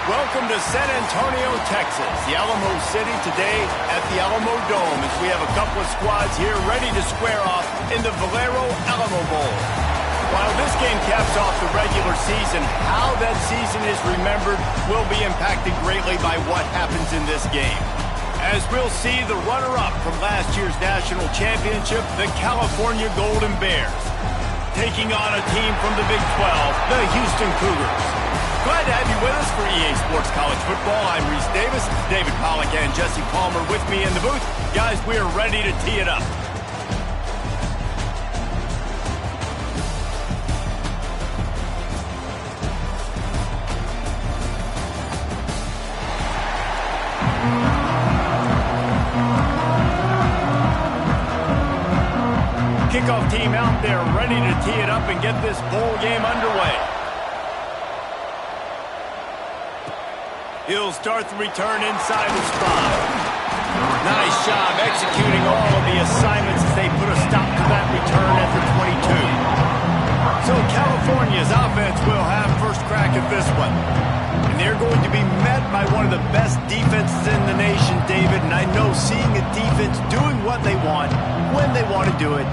Welcome to San Antonio, Texas, the Alamo City today at the Alamo Dome as we have a couple of squads here ready to square off in the Valero Alamo Bowl. While this game caps off the regular season, how that season is remembered will be impacted greatly by what happens in this game. As we'll see the runner-up from last year's national championship, the California Golden Bears, taking on a team from the Big 12, the Houston Cougars. Glad to have you with us for EA Sports College Football. I'm Reese Davis, David Pollack and Jesse Palmer with me in the booth. Guys, we are ready to tee it up. Kickoff team out there ready to tee it up and get this bowl game underway. He'll start the return inside the spot. Nice job executing all of the assignments as they put a stop to that return at the 22. So California's offense will have first crack at this one. And they're going to be met by one of the best defenses in the nation, David. And I know seeing a defense doing what they want, when they want to do it,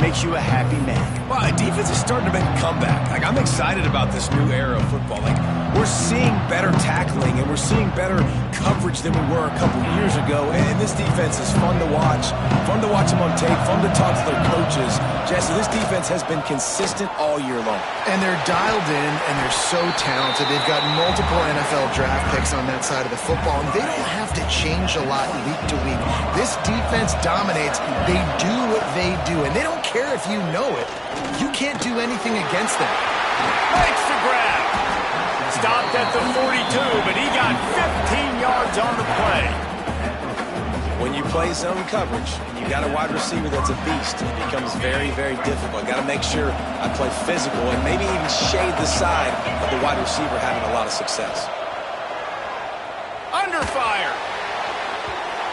makes you a happy man. Well, defense is starting to make a comeback. I'm excited about this new era of football. We're seeing better tackling and we're seeing better coverage than we were a couple years ago. And this defense is fun to watch them on tape, fun to talk to their coaches. Jesse, this defense has been consistent all year long. And they're dialed in and they're so talented. They've got multiple NFL draft picks on that side of the football, and they don't have to change a lot week to week. This defense dominates. They do what they do, and they don't care if you know it. You can't do anything against them. Makes the grab. Stopped at the 42, but he got 15 yards on the play. When you play zone coverage, and you got a wide receiver that's a beast, it becomes very, very difficult. Got to make sure I play physical and maybe even shade the side of the wide receiver having a lot of success. Under fire.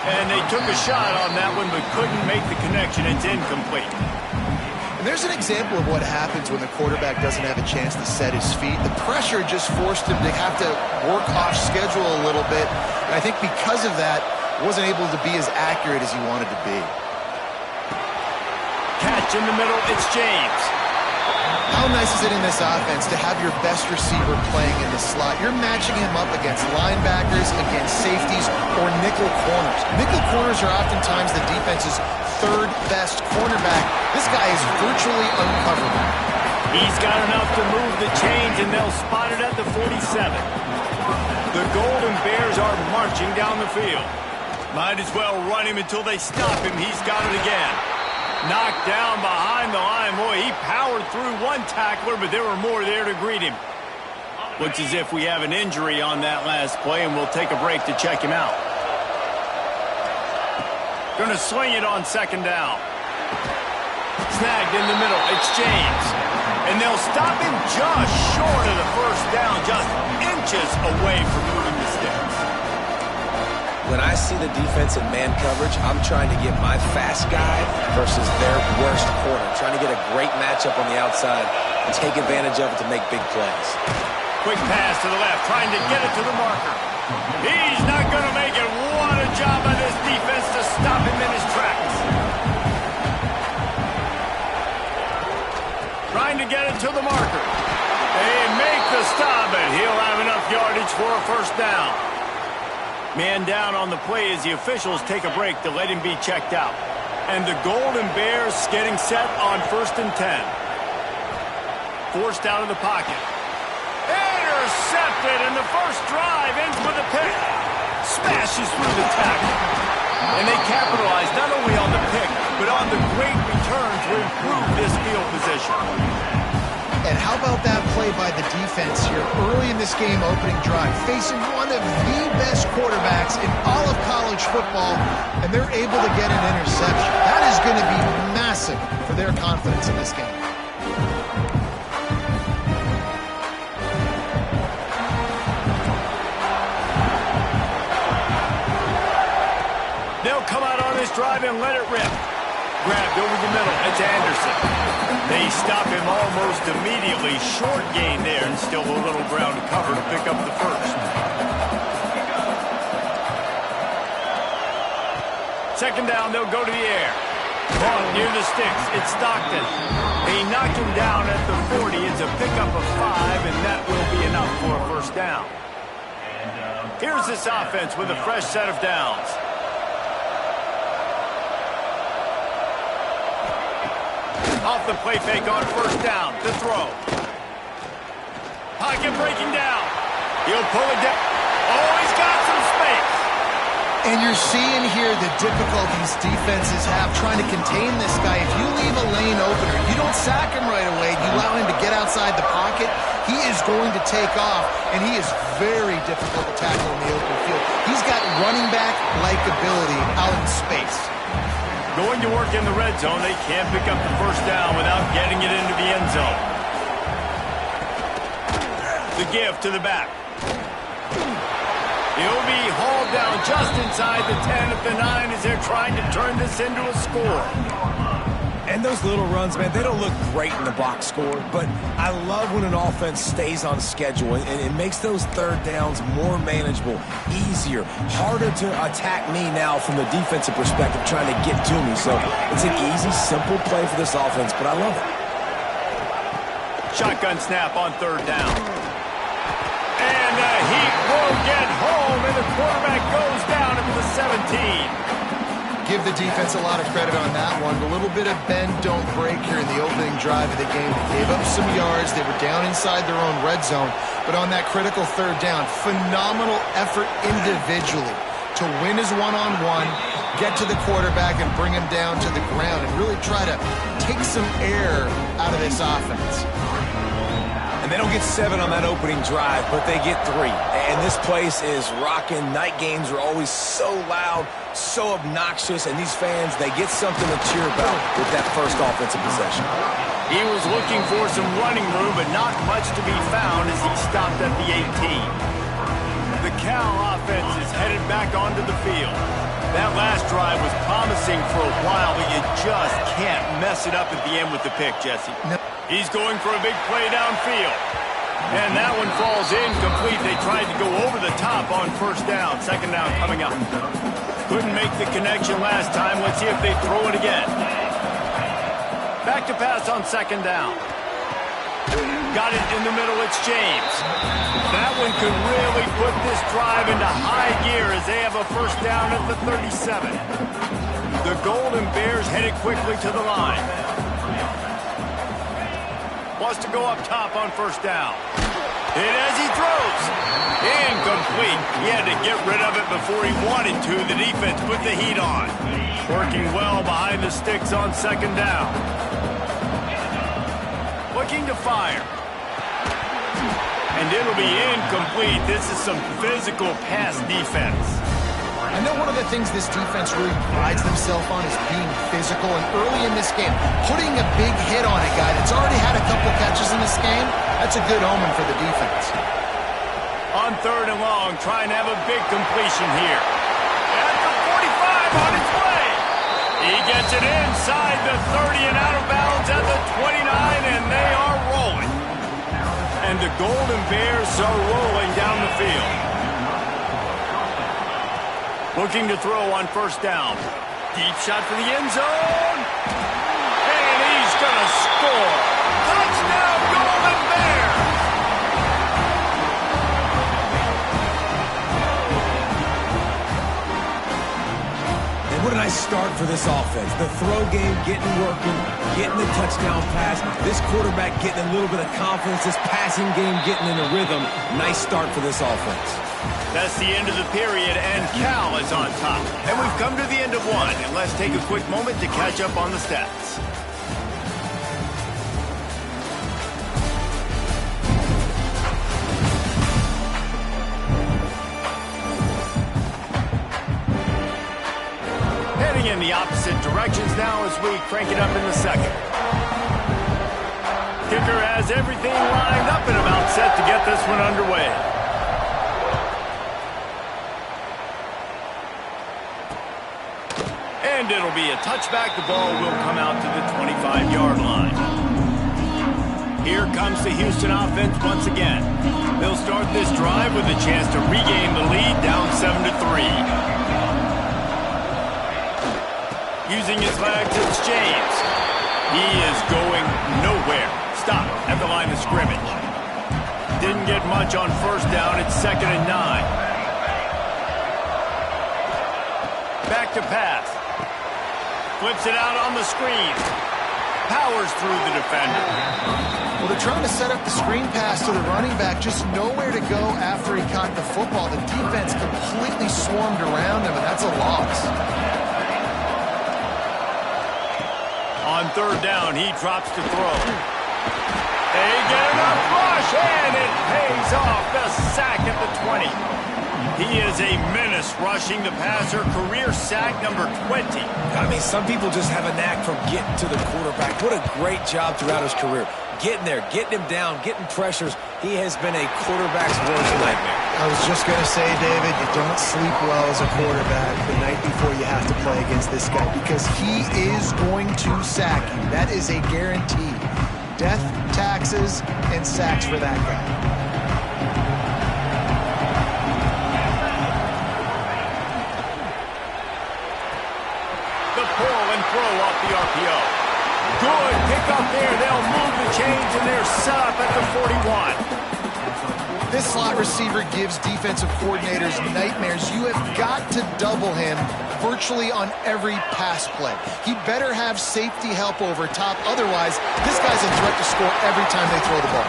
And they took a shot on that one, but couldn't make the connection. It's incomplete. And there's an example of what happens when the quarterback doesn't have a chance to set his feet. The pressure just forced him to have to work off schedule a little bit. And I think because of that, wasn't able to be as accurate as he wanted to be. Catch in the middle, it's James. How nice is it in this offense to have your best receiver playing in the slot? You're matching him up against linebackers, against safeties, or nickel corners. Nickel corners are oftentimes the defense's third best cornerback. This guy is virtually uncoverable. He's got enough to move the chains, and they'll spot it at the 47. The Golden Bears are marching down the field. Might as well run him until they stop him. He's got it again. Knocked down behind the line. Boy, he powered through one tackler, but there were more there to greet him. Looks as if we have an injury on that last play, and we'll take a break to check him out. Going to swing it on second down. Snagged in the middle. It's James. And they'll stop him just short of the first down, just inches away from moving the sticks. When I see the defense in man coverage, I'm trying to get my fast guy versus their worst corner. Trying to get a great matchup on the outside and take advantage of it to make big plays. Quick pass to the left, trying to get it to the marker. He's not going to make it. What a job by this defense to stop him in his tracks. Trying to get it to the marker. They make the stop, but he'll have enough yardage for a first down. Man down on the play as the officials take a break to let him be checked out. And the Golden Bears getting set on 1st and 10. Forced out of the pocket. Intercepted, and the first drive ends with a pick. Smashes through the tackle. And they capitalize not only on the pick, but on the great return to improve this field position. And how about that play by the defense here early in this game opening drive, facing one of the best quarterbacks in all of college football, and they're able to get an interception. That is going to be massive for their confidence in this game. They'll come out on this drive and let it rip. Grabbed over the middle. It's Anderson. They stop him almost immediately. Short gain there, and still a little ground to cover to pick up the first. second down, they'll go to the air. Caught near the sticks. It's Stockton. They knock him down at the 40. It's a pickup of 5, and that will be enough for a first down. Here's this offense with a fresh set of downs. Off the play fake on first down. To throw. Pocket breaking down. He'll pull it down. Oh, he's got some space. And you're seeing here the difficulties defenses have trying to contain this guy. If you leave a lane opener, you don't sack him right away, you allow him to get outside the pocket, he is going to take off, and he is very difficult to tackle in the open field. He's got running back-like ability out in space. Going to work in the red zone, they can't pick up the first down without getting it into the end zone. The give to the back. He'll be hauled down just inside the 10 at the 9 as they're trying to turn this into a score. And those little runs, man, they don't look great in the box score, but I love when an offense stays on schedule, and it makes those third downs more manageable, easier, harder to attack me now from the defensive perspective trying to get to me. So it's an easy, simple play for this offense, but I love it. Shotgun snap on third down. And the Heat will get home, and the quarterback goes down at the 17. Give the defense a lot of credit on that one. A little bit of bend, don't break here in the opening drive of the game. They gave up some yards. They were down inside their own red zone. But on that critical third down, phenomenal effort individually to win his one-on-one, get to the quarterback and bring him down to the ground and really try to take some air out of this offense. They don't get 7 on that opening drive, but they get 3. And this place is rocking. Night games are always so loud, so obnoxious, and these fans, they get something to cheer about with that first offensive possession. He was looking for some running room, but not much to be found as he stopped at the 18. The Cal offense is headed back onto the field. That last drive was promising for a while, but you just can't mess it up at the end with the pick, Jesse. No. He's going for a big play downfield. And that one falls incomplete. They tried to go over the top on first down. Second down coming up. Couldn't make the connection last time. Let's see if they throw it again. Back to pass on second down. Got it in the middle. It's James. That one could really put this drive into high gear as they have a first down at the 37. The Golden Bears headed quickly to the line. Wants to go up top on first down. And as he throws, incomplete. He had to get rid of it before he wanted to. The defense put the heat on. Working well behind the sticks on second down. Looking to fire. And it'll be incomplete. This is some physical pass defense. I know one of the things this defense really prides themselves on is being physical, and early in this game, putting a big hit on a guy that's already had a couple catches in this game, that's a good omen for the defense. On third and long, trying to have a big completion here. At the 45 on its way. He gets it inside the 30 and out of bounds at the 29, and they are rolling. And the Golden Bears are rolling down the field. Looking to throw on first down. Deep shot for the end zone. And he's going to score. Touchdown, Golden Bears! And what a nice start for this offense. The throw game getting working, getting the touchdown pass. This quarterback getting a little bit of confidence. This passing game getting in a rhythm. Nice start for this offense. That's the end of the period, and Cal is on top. And we've come to the end of one, and let's take a quick moment to catch up on the stats. Heading in the opposite directions now as we crank it up in the second. Kicker has everything lined up and about set to get this one underway. And it'll be a touchback. The ball will come out to the 25-yard line. Here comes the Houston offense once again. They'll start this drive with a chance to regain the lead down 7-3. Using his legs, it's James. He is going nowhere. Stop at the line of scrimmage. Didn't get much on first down. It's 2nd and 9. Back to pass. Flips it out on the screen. Powers through the defender. Well, they're trying to set up the screen pass to the running back. Just nowhere to go after he caught the football. The defense completely swarmed around him, and that's a loss. On 3rd down, he drops to throw. They get enough rush, and it pays off. The sack at the 20. He is a menace rushing the passer. Career sack number 20. I mean, some people just have a knack for getting to the quarterback. What a great job throughout his career. Getting there, getting him down, getting pressures. He has been a quarterback's worst nightmare. I was just going to say, David, you don't sleep well as a quarterback the night before you have to play against this guy because he is going to sack you. That is a guarantee. Death, taxes, and sacks for that guy. The pull and throw off the RPO. Good pick up there. They'll move the chains, and they're set up at the 41. This slot receiver gives defensive coordinators nightmares. You have got to double him virtually on every pass play. He better have safety help over top. Otherwise, this guy's a threat to score every time they throw the ball.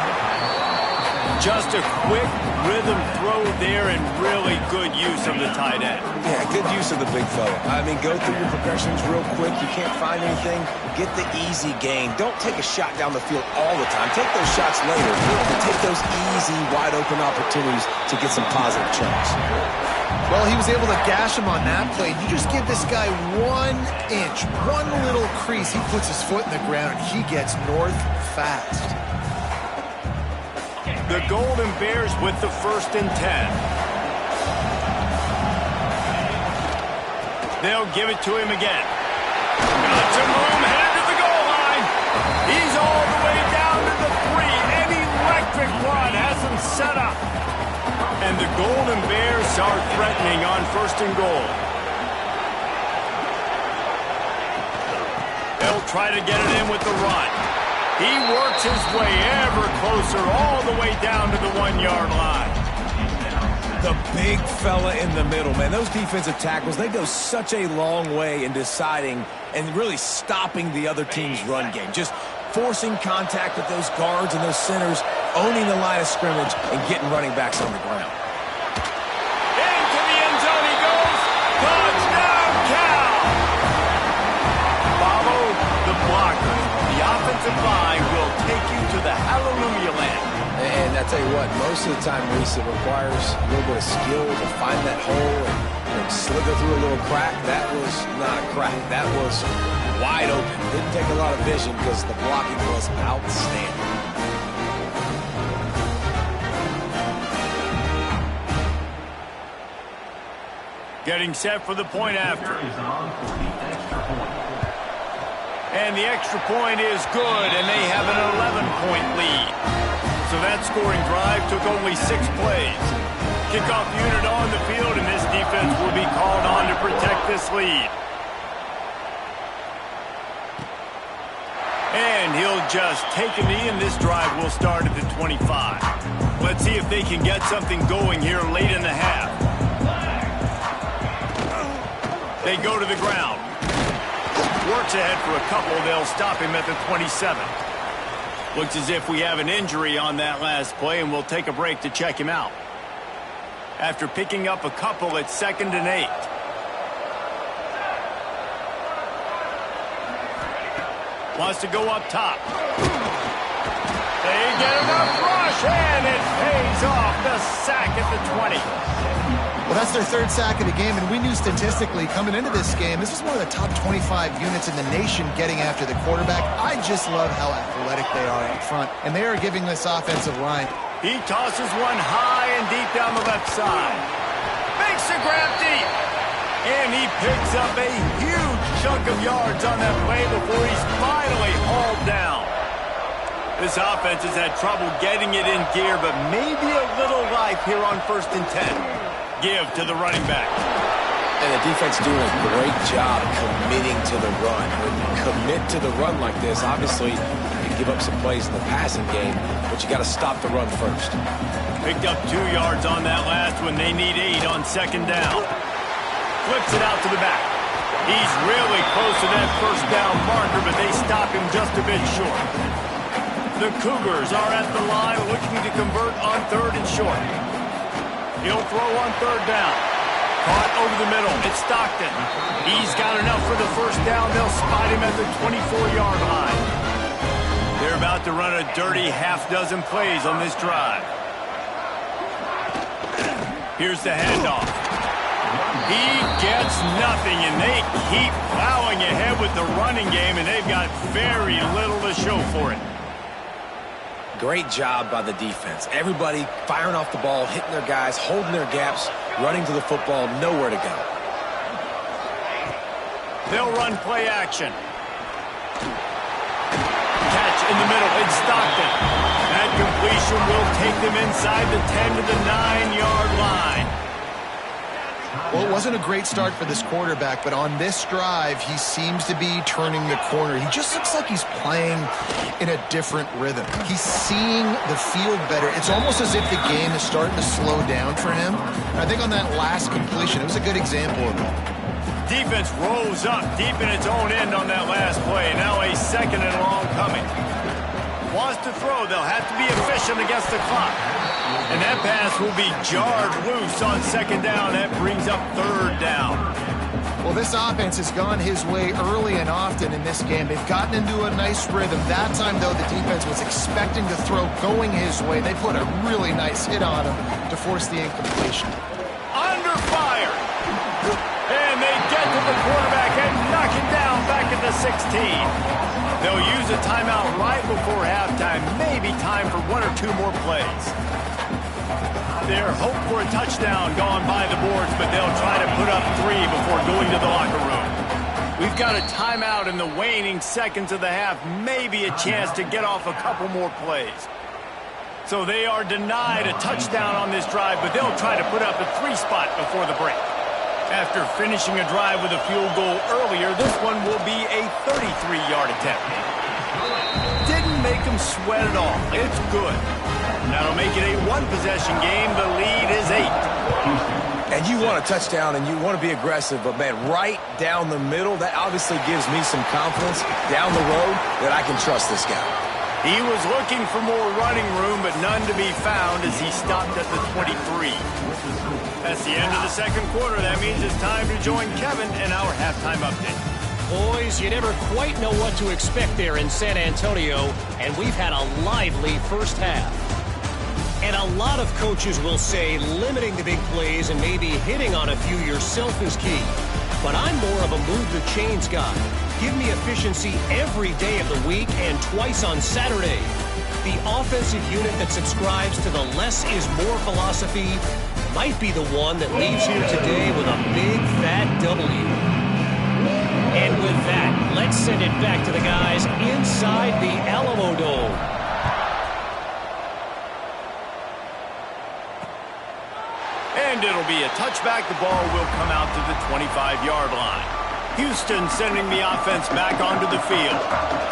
Just a quick rhythm throw there and really good use of the tight end. Yeah, good use of the big fella. I mean, go through your progressions real quick. You can't find anything. Get the easy gain. Don't take a shot down the field all the time. Take those shots later. But take those easy, wide-open opportunities to get some positive chunks. Well, he was able to gash him on that play. You just give this guy 1 inch, one little crease. He puts his foot in the ground, and he gets north fast. The Golden Bears with the 1st and 10. They'll give it to him again. Got some room, headed to the goal line. He's all the way down to the 3. An electric run has him set up. And the Golden Bears are threatening on 1st and goal. They'll try to get it in with the run. He works his way ever closer all the way down to the 1-yard line. The big fella in the middle, man. Those defensive tackles, they go such a long way in deciding and really stopping the other team's run game. Just forcing contact with those guards and those centers, owning the line of scrimmage, and getting running backs on the ground. Into the end zone he goes. Touchdown, Cal! Follow the blocker. The offensive line will take you to the hallelujah land. And I tell you what, most of the time, Reese, it requires a little bit of skill to find that hole and slither through a little crack. That was not a crack. That was wide open. Didn't take a lot of vision because the blocking was outstanding. Getting set for the point after. And the extra point is good, and they have an 11-point lead. So that scoring drive took only 6 plays. Kickoff unit on the field, and this defense will be called on to protect this lead. And he'll just take a knee, and this drive will start at the 25. Let's see if they can get something going here late in the half. They go to the ground. Works ahead for a couple. They'll stop him at the 27. Looks as if we have an injury on that last play, and we'll take a break to check him out. After picking up a couple, it's 2nd and 8. Wants to go up top. They get enough rush, and it pays off. The sack at the 20. Well, that's their 3rd sack of the game, and we knew statistically coming into this game, this is one of the top 25 units in the nation getting after the quarterback. I just love how athletic they are up front, and they are giving this offensive line. He tosses one high and deep down the left side. Makes a grab deep. And he picks up a huge chunk of yards on that play before he's finally hauled down. This offense has had trouble getting it in gear, but maybe a little life here on 1st and 10. Give to the running back. And the defense doing a great job committing to the run. When you commit to the run like this, obviously you give up some plays in the passing game, but you got to stop the run first. Picked up 2 yards on that last one. They need 8 on second down. Flips it out to the back. He's really close to that first down marker, but they stop him just a bit short. The Cougars are at the line looking to convert on 3rd and short. He'll throw on 3rd down. Caught over the middle. It's Stockton. He's got enough for the first down. They'll spot him at the 24-yard line. They're about to run a dirty half-dozen plays on this drive. Here's the handoff. He gets nothing, and they keep plowing ahead with the running game, and they've got very little to show for it. Great job by the defense. Everybody firing off the ball, hitting their guys, holding their gaps, running to the football, nowhere to go. They'll run play action. Catch in the middle. It's Stockton. That completion will take them inside the 10 to the 9-yard line. Well, it wasn't a great start for this quarterback, but on this drive, he seems to be turning the corner. He just looks like he's playing in a different rhythm. He's seeing the field better. It's almost as if the game is starting to slow down for him. And I think on that last completion, it was a good example of that. Defense rolls up deep in its own end on that last play. Now a 2nd and long coming. Wants to throw. They'll have to be efficient against the clock. And that pass will be jarred loose on 2nd down. That brings up 3rd down. Well, this offense has gone his way early and often in this game. They've gotten into a nice rhythm. That time, though, the defense was expecting to throw going his way. They put a really nice hit on him to force the incompletion. Under fire. And they get to the quarterback and knock him down back at the 16. They'll use a timeout right before halftime. Maybe time for 1 or 2 more plays. Their hope for a touchdown gone by the boards, but they'll try to put up 3 before going to the locker room. We've got a timeout in the waning seconds of the half. Maybe a chance to get off a couple more plays. So they are denied a touchdown on this drive, but they'll try to put up a 3 spot before the break. After finishing a drive with a field goal earlier, this one will be a 33-yard attempt. Didn't make them sweat at all. It's good. That'll make it a 1-possession game. The lead is 8. And you want a touchdown and you want to be aggressive, but, man, right down the middle, that obviously gives me some confidence down the road that I can trust this guy. He was looking for more running room, but none to be found as he stopped at the 23. That's the end of the 2nd quarter. That means it's time to join Kevin in our halftime update. Boys, you never quite know what to expect there in San Antonio, and we've had a lively first half. And a lot of coaches will say limiting the big plays and maybe hitting on a few yourself is key. But I'm more of a move the chains guy. Give me efficiency every day of the week and twice on Saturday. The offensive unit that subscribes to the less is more philosophy might be the one that leaves here today with a big fat W. And with that, let's send it back to the guys inside the Alamo Dome. And it'll be a touchback. The ball will come out to the 25-yard line. Houston sending the offense back onto the field.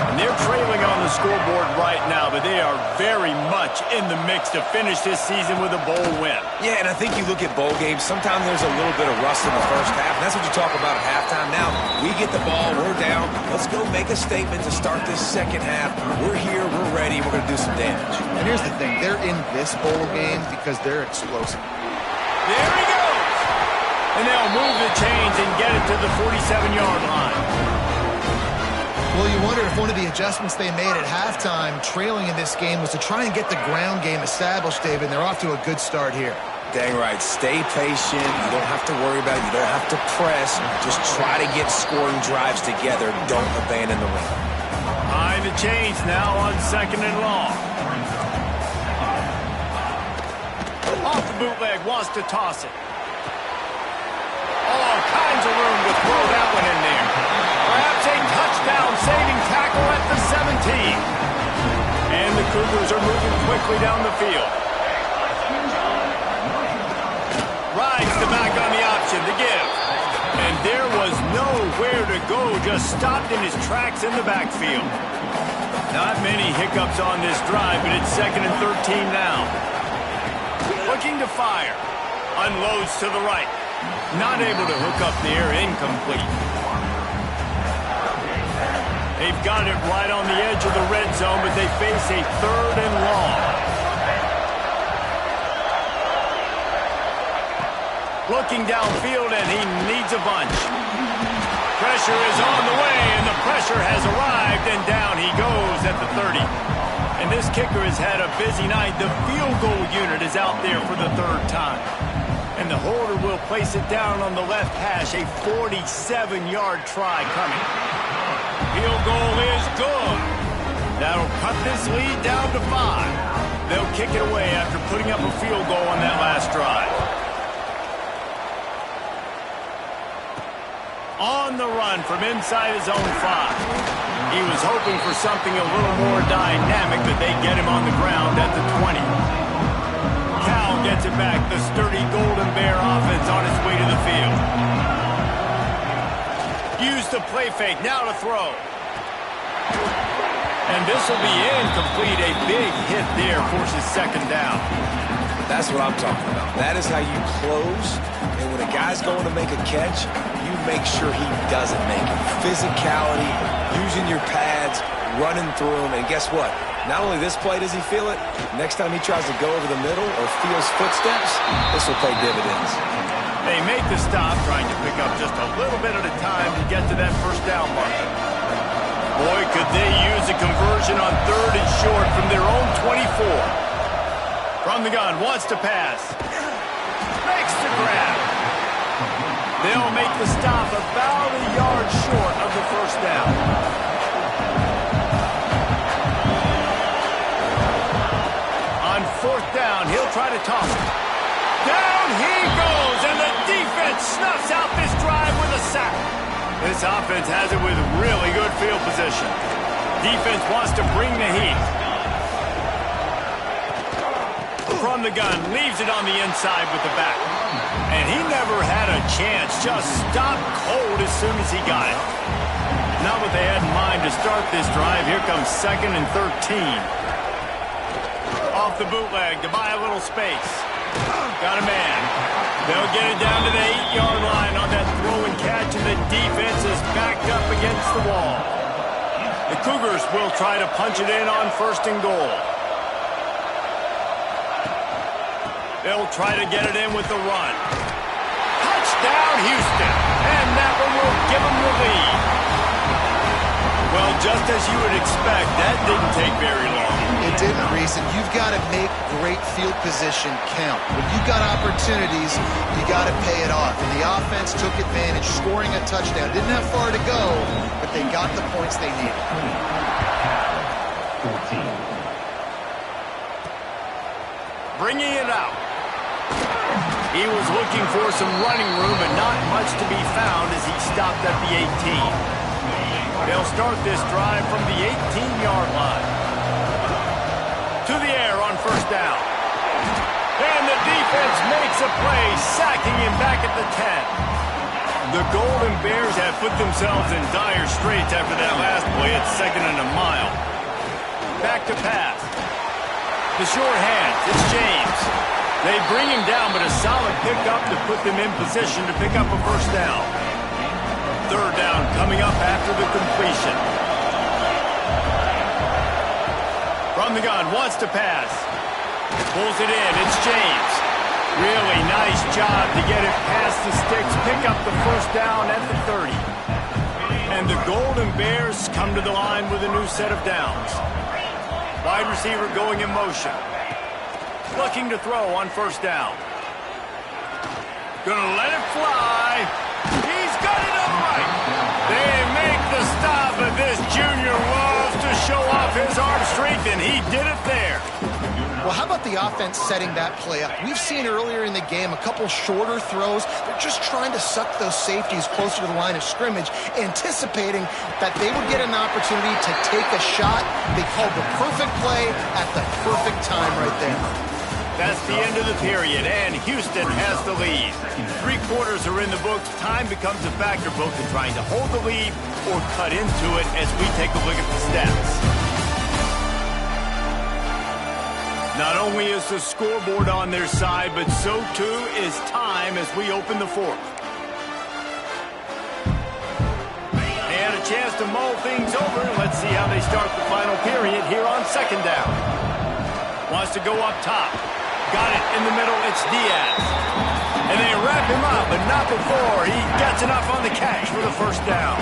And they're trailing on the scoreboard right now, but they are very much in the mix to finish this season with a bowl win. Yeah, and I think you look at bowl games, sometimes there's a little bit of rust in the first half, and that's what you talk about at halftime. Now, we get the ball, we're down. Let's go make a statement to start this second half. We're here, we're ready, we're going to do some damage. And here's the thing, they're in this bowl game because they're explosive. There he goes! And they'll move the chains and get it to the 47-yard line. Well, you wonder if one of the adjustments they made at halftime, trailing in this game, was to try and get the ground game established, David, and they're off to a good start here. Dang right. Stay patient. You don't have to worry about it. You don't have to press. Just try to get scoring drives together. Don't abandon the run. Behind the chains now on 2nd and long. Off the bootleg, wants to toss it. All kinds of room to throw that one in there. Perhaps a touchdown-saving tackle at the 17. And the Cougars are moving quickly down the field. Rides the back on the option to give. to go just stopped in his tracks in the backfield. Not many hiccups on this drive, but it's 2nd and 13 now. Looking to fire. Unloads to the right. Not able to hook up there, incomplete. They've got it right on the edge of the red zone, but they face a 3rd and long. Looking downfield, and he needs a bunch. Pressure is on the way, and the pressure has arrived, and down he goes at the 30. And this kicker has had a busy night. The field goal unit is out there for the 3rd time. And the holder will place it down on the left hash, a 47-yard try coming. Field goal is good. That'll cut this lead down to 5. They'll kick it away after putting up a field goal on that last drive. On the run from inside his own 5. He was hoping for something a little more dynamic, but they get him on the ground at the 20. Cal gets it back. The sturdy Golden Bear offense on its way to the field. Use the play fake. Now to throw. And this will be incomplete. A big hit there forces 2nd down. That's what I'm talking about. That is how you close. And when a guy's going to make a catch, you make sure he doesn't make it. Physicality, using your pads, running through them. And guess what? Not only this play does he feel it, next time he tries to go over the middle or feels footsteps, this will pay dividends. They make the stop, trying to pick up just a little bit at a time to get to that 1st down marker. Boy, could they use a conversion on 3rd and short from their own 24. From the gun, wants to pass. Makes the grab. They'll make the stop about a yard short of the 1st down. On 4th down, he'll try to toss it. Down he goes, and the defense snuffs out this drive with a sack. This offense has it with really good field position. Defense wants to bring the heat. From the gun, leaves it on the inside with the back. And he never had a chance, just stopped cold as soon as he got it. Not what they had in mind to start this drive. Here comes 2nd and 13. Off the bootleg to buy a little space. Got a man. They'll get it down to the 8-yard line on that throw and catch, and the defense is backed up against the wall. The Cougars will try to punch it in on 1st and goal. They'll try to get it in with the run. Touchdown, Houston. And that one will give them the lead. Well, just as you would expect, that didn't take very long. It didn't, Reese, and you've got to make great field position count. When you've got opportunities, you got to pay it off. And the offense took advantage, scoring a touchdown. Didn't have far to go, but they got the points they needed. 14. Bringing it out. He was looking for some running room, but not much to be found as he stopped at the 18. They'll start this drive from the 18-yard line. To the air on 1st down. And the defense makes a play, sacking him back at the 10. The Golden Bears have put themselves in dire straits after that last play at 2nd and a mile. Back to pass. The short hands, it's James. They bring him down, but a solid pickup to put them in position to pick up a 1st down. 3rd down coming up after the completion. From the gun, wants to pass. Pulls it in, it's James. Really nice job to get it past the sticks, pick up the 1st down at the 30. And the Golden Bears come to the line with a new set of downs. Wide receiver going in motion. Looking to throw on 1st down. Gonna let it fly. He's got it all right. They make the stop, but this junior loves to show off his arm strength, and he did it there. Well, how about the offense setting that play up? We've seen earlier in the game a couple shorter throws. They're just trying to suck those safeties closer to the line of scrimmage, anticipating that they would get an opportunity to take a shot. They called the perfect play at the perfect time right there. That's the end of the period, and Houston has the lead. 3 quarters are in the books. Time becomes a factor both in trying to hold the lead or cut into it as we take a look at the stats. Not only is the scoreboard on their side, but so too is time as we open the 4th. They had a chance to mull things over. Let's see how they start the final period here on 2nd down. Wants to go up top. Got it in the middle. It's Diaz. And they wrap him up, but not before he gets enough on the catch for the 1st down.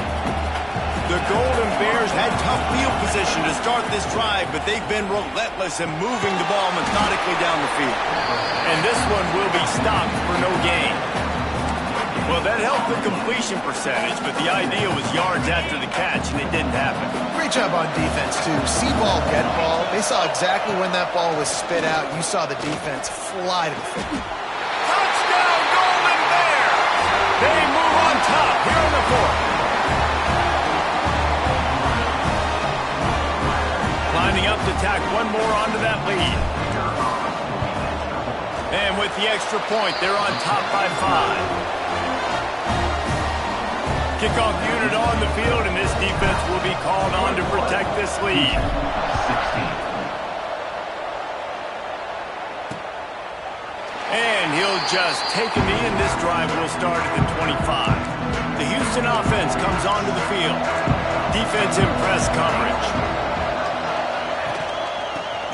The Golden Bears had tough field position to start this drive, but they've been relentless in moving the ball methodically down the field. And this one will be stopped for no gain. Well, that helped the completion percentage, but the idea was yards after the catch, and it didn't happen. Great job on defense, too. See ball, get ball. They saw exactly when that ball was spit out. You saw the defense fly to the field. Touchdown, Golden Bears! They move on top here in the 4th. Lining up to tack one more onto that lead. And with the extra point, they're on top by 5. Kickoff unit on the field, and this defense will be called on to protect this lead. And he'll just take a knee, and this drive will start at the 25. The Houston offense comes onto the field. Defense in press coverage.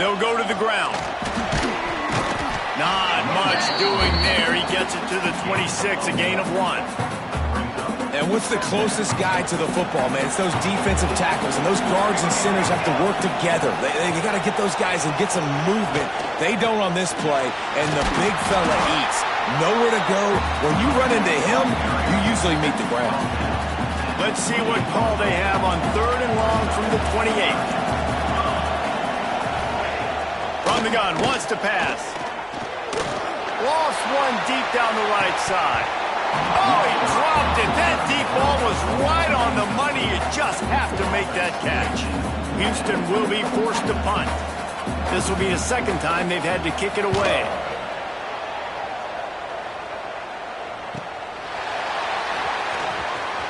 They'll go to the ground. Not much doing there. He gets it to the 26, a gain of 1. And what's the closest guy to the football, man? It's those defensive tackles, and those guards and centers have to work together. They got to get those guys and get some movement. They don't on this play, and the big fella eats. Nowhere to go. When you run into him, you usually meet the ground. Let's see what call they have on 3rd and long from the 28. From the gun, wants to pass. Lost one deep down the right side. Oh, he dropped it. That deep ball was right on the money. You just have to make that catch. Houston will be forced to punt. This will be the 2nd time they've had to kick it away.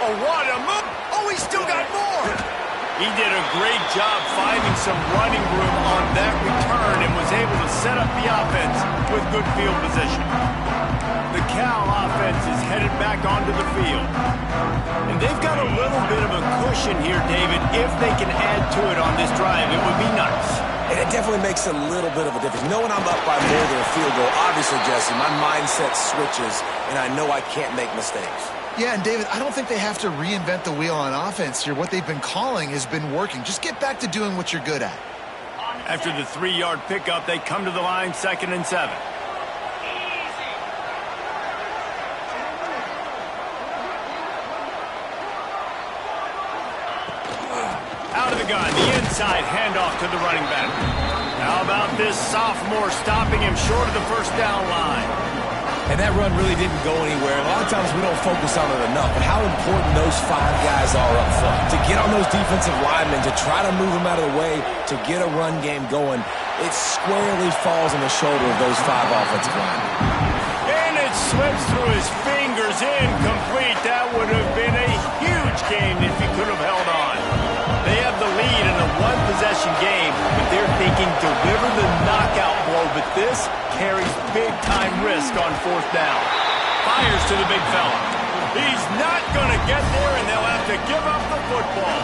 Oh, what a move. Oh, he's still got more. He did a great job finding some running room on that return and was able to set up the offense with good field position. The Cal offense is headed back onto the field. And they've got a little bit of a cushion here, David. If they can add to it on this drive, it would be nice. And it definitely makes a little bit of a difference. Knowing I'm up by more than a field goal, obviously, Jesse, my mindset switches, and I know I can't make mistakes. Yeah, and David, I don't think they have to reinvent the wheel on offense here. What they've been calling has been working. Just get back to doing what you're good at. After the 3-yard pickup, they come to the line, 2nd and 7. Out of the gun, the inside handoff to the running back. How about this sophomore stopping him short of the 1st down line? And that run really didn't go anywhere. A lot of times we don't focus on it enough, but how important those 5 guys are up front. To get on those defensive linemen, to try to move them out of the way, to get a run game going, it squarely falls on the shoulder of those 5 offensive linemen. And it slips through his fingers, incomplete. That would have been a huge game if he could have held on. They have the lead in a 1-possession game, but they're thinking deliver the knockout blow, but this carries big-time risk on 4th down. Fires to the big fella. He's not going to get there, and they'll have to give up the football.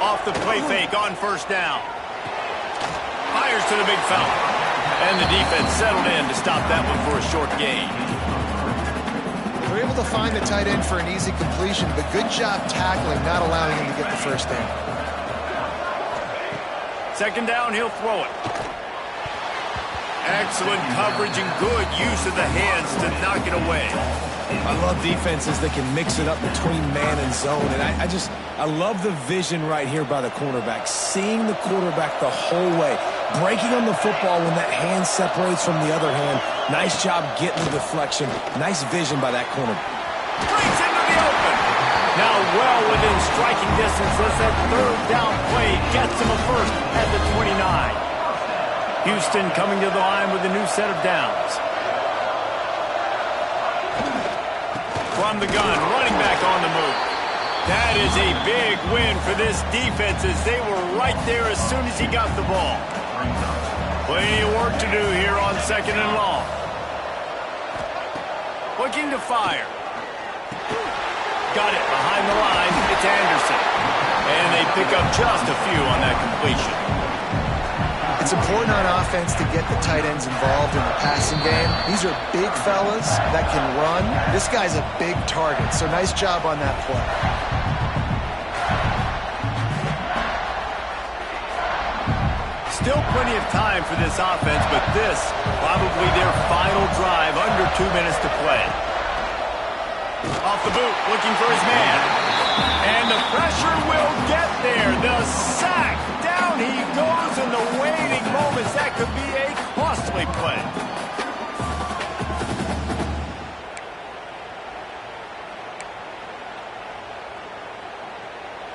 Off the play fake on 1st down. Fires to the big fella. And the defense settled in to stop that one for a short gain. They're able to find the tight end for an easy completion, but good job tackling, not allowing him to get the 1st down. 2nd down, he'll throw it. Excellent coverage and good use of the hands to knock it away. I love defenses that can mix it up between man and zone, and I love the vision right here by the cornerback, seeing the quarterback the whole way, breaking on the football when that hand separates from the other hand. Nice job getting the deflection. Nice vision by that corner. Breaks into the open. Now well within striking distance as that third down play gets him a first at the 29. Houston coming to the line with a new set of downs. From the gun, running back on the move. That is a big win for this defense as they were right there as soon as he got the ball. Plenty of work to do here on 2nd and long. Looking to fire. Got it behind the line. It's Anderson. And they pick up just a few on that completion. It's important on offense to get the tight ends involved in the passing game. These are big fellas that can run. This guy's a big target, so nice job on that play. Still plenty of time for this offense, but this probably their final drive, under 2 minutes to play. Off the boot, looking for his man. And the pressure will get there. The sack. Down he goes in the waiting moments. That could be a costly play.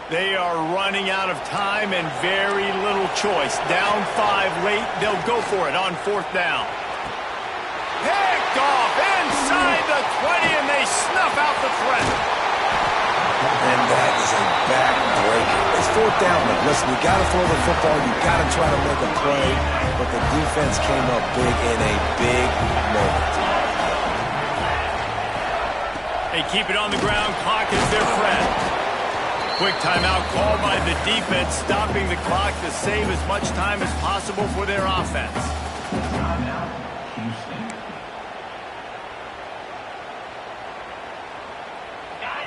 They are running out of time and very little choice. Down 5 late. They'll go for it on 4th down. Picked off inside the 20, and they snuff out the threat. And that is a back-breaker. It's 4th down. But listen, you got to throw the football. You got to try to make a play. But the defense came up big in a big moment. They keep it on the ground. Clock is their friend. Quick timeout called by the defense, stopping the clock to save as much time as possible for their offense.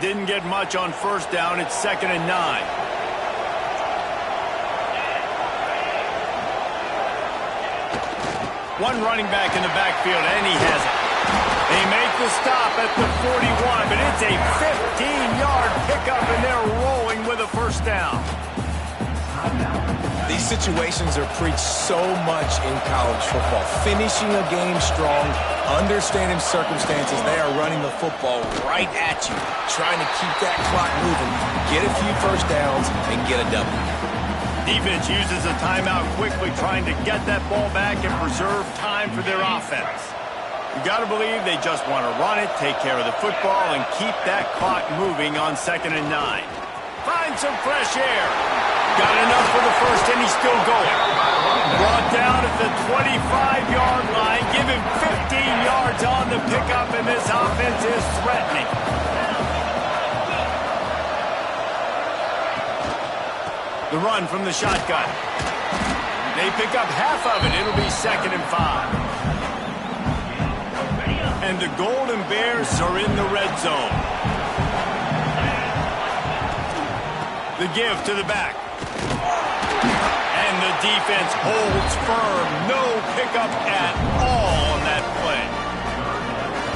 Didn't get much on 1st down. It's 2nd and 9. One running back in the backfield, and he has it. They make the stop at the 41, but it's a 15-yard pickup, and they're rolling with a 1st down. These situations are preached so much in college football. Finishing a game strong, understanding circumstances. They are running the football right at you, trying to keep that clock moving, get a few 1st downs, and get a W. Defense uses a timeout quickly, trying to get that ball back and preserve time for their offense. You got to believe they just want to run it, take care of the football, and keep that clock moving on 2nd and 9. Find some fresh air. Got enough for the first, and he's still going. Brought down at the 25-yard line. Give him 15 yards on the pickup, and this offense is threatening. The run from the shotgun. They pick up half of it. It'll be 2nd and 5. And the Golden Bears are in the red zone. The give to the back. And the defense holds firm. No pickup at all on that play.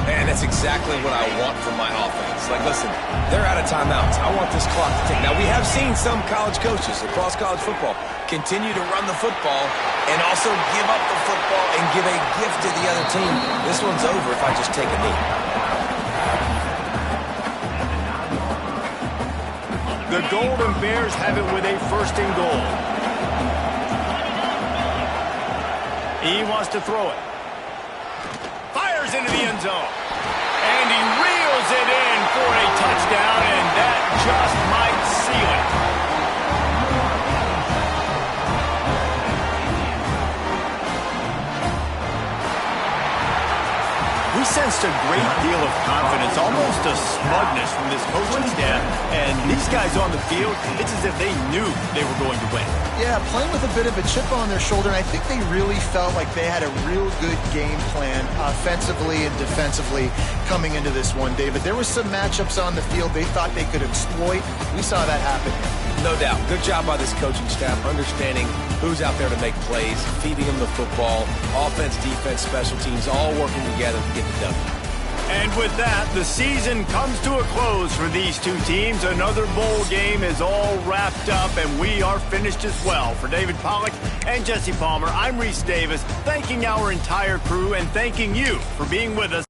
And that's exactly what I want from my offense. Like, listen, they're out of timeouts. I want this clock to tick. Now, we have seen some college coaches across college football continue to run the football and also give up the football and give a gift to the other team. This one's over if I just take a knee. The Golden Bears have it with a 1st and goal. He wants to throw it. Fires into the end zone. And he reels it in for a touchdown, and that just might seal it. We sensed a great deal of confidence, almost a smugness from this coaching staff. And these guys on the field, it's as if they knew they were going to win. Yeah, playing with a bit of a chip on their shoulder, and I think they really felt like they had a real good game plan offensively and defensively coming into this one, David. There were some matchups on the field they thought they could exploit. We saw that happen. No doubt. Good job by this coaching staff, understanding who's out there to make plays, feeding them the football, offense, defense, special teams, all working together to get the W. And with that, the season comes to a close for these two teams. Another bowl game is all wrapped up, and we are finished as well. For David Pollack and Jesse Palmer, I'm Reese Davis, thanking our entire crew and thanking you for being with us